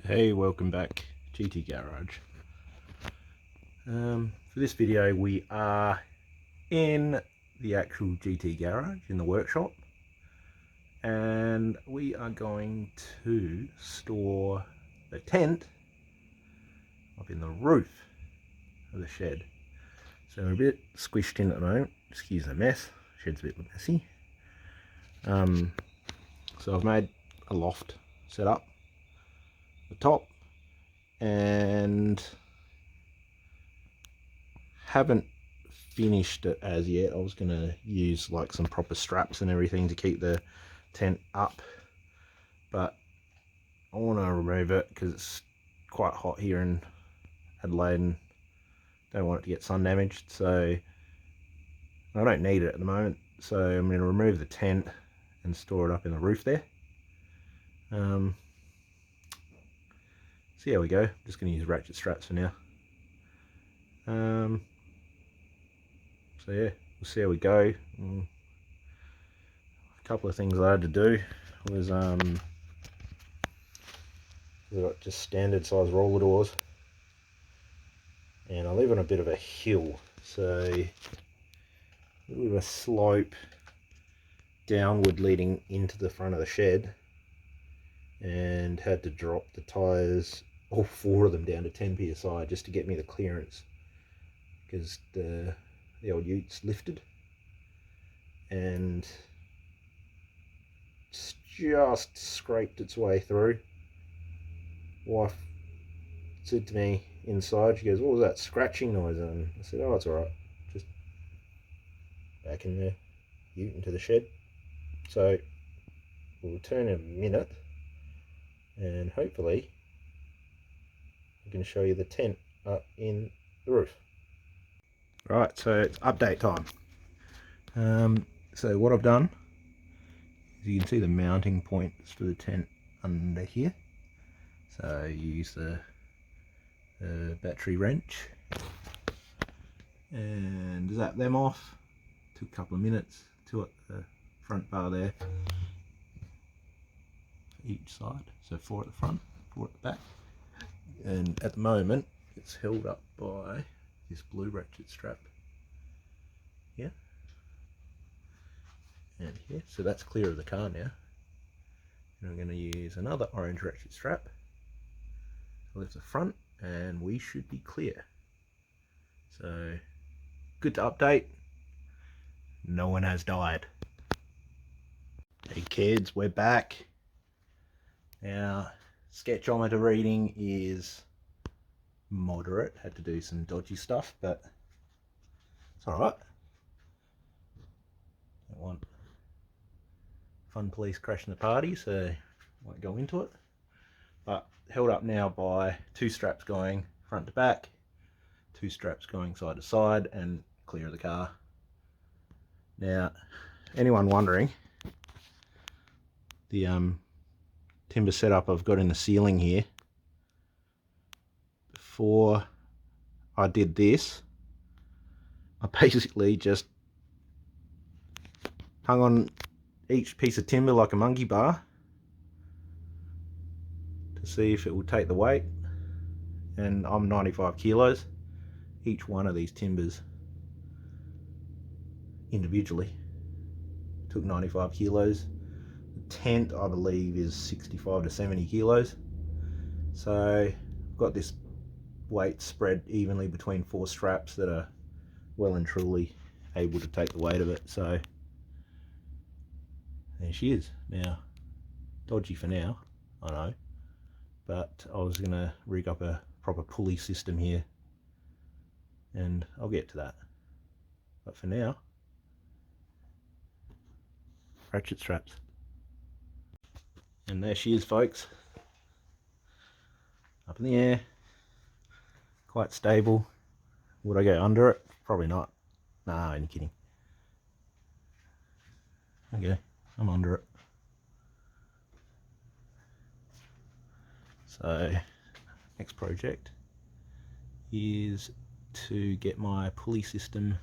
Hey, welcome back, GT Garage. For this video we are in the actual GT Garage in the workshop, and we are going to store the tent up in the roof of the shed. So we're a bit squished in at the moment, excuse the mess, shed's a bit messy. So I've made a loft set up the top and haven't finished it as yet. I was going to use like some proper straps and everything to keep the tent up, but I want to remove it because it's quite hot here in Adelaide and don't want it to get sun damaged, so I don't need it at the moment. So I'm going to remove the tent and store it up in the roof there. See how we go. I'm just going to use ratchet straps for now. So yeah, we'll see how we go. A couple of things I had to do was I've got just standard size roller doors, and I live on a bit of a hill, so a little bit of a slope downward leading into the front of the shed, and had to drop the tyres, all four of them, down to 10 psi just to get me the clearance, because the old ute's lifted and it's just scraped its way through. Wife said to me inside, she goes, "What was that scratching noise?" And I said, "Oh, it's alright, just back in the ute into the shed." So we'll return in a minute and hopefully I can show you the tent up in the roof. Right, so it's update time. So what I've done is, you can see the mounting points for the tent under here. So you use the battery wrench and zap them off. Took a couple of minutes. Two at the front bar there, each side. So 4 at the front, 4 at the back. And at the moment it's held up by this blue ratchet strap here and here. So that's clear of the car now. And I'm going to use another orange ratchet strap to lift the front, and we should be clear. So good to update. No one has died. Hey kids, we're back. Now, sketchometer reading is moderate. Had to do some dodgy stuff, but it's alright. Don't want fun police crashing the party, so won't go into it. But held up now by 2 straps going front to back, 2 straps going side to side, and clear of the car. Now, anyone wondering, the timber setup I've got in the ceiling here, before I did this, I basically just hung on each piece of timber like a monkey bar to see if it would take the weight, and I'm 95 kilos. Each one of these timbers individually took 95 kilos. The tent, I believe, is 65 to 70 kilos. So I've got this weight spread evenly between 4 straps that are well and truly able to take the weight of it. So there she is. Now, dodgy for now, I know, but I was going to rig up a proper pulley system here, and I'll get to that. But for now, ratchet straps. And there she is, folks, up in the air, quite stable. Would I go under it? Probably not. Nah, I'm kidding. Okay, I'm under it. So next project is to get my pulley system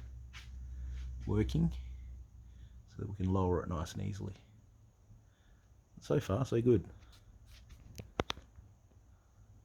working so that we can lower it nice and easily. So far so good.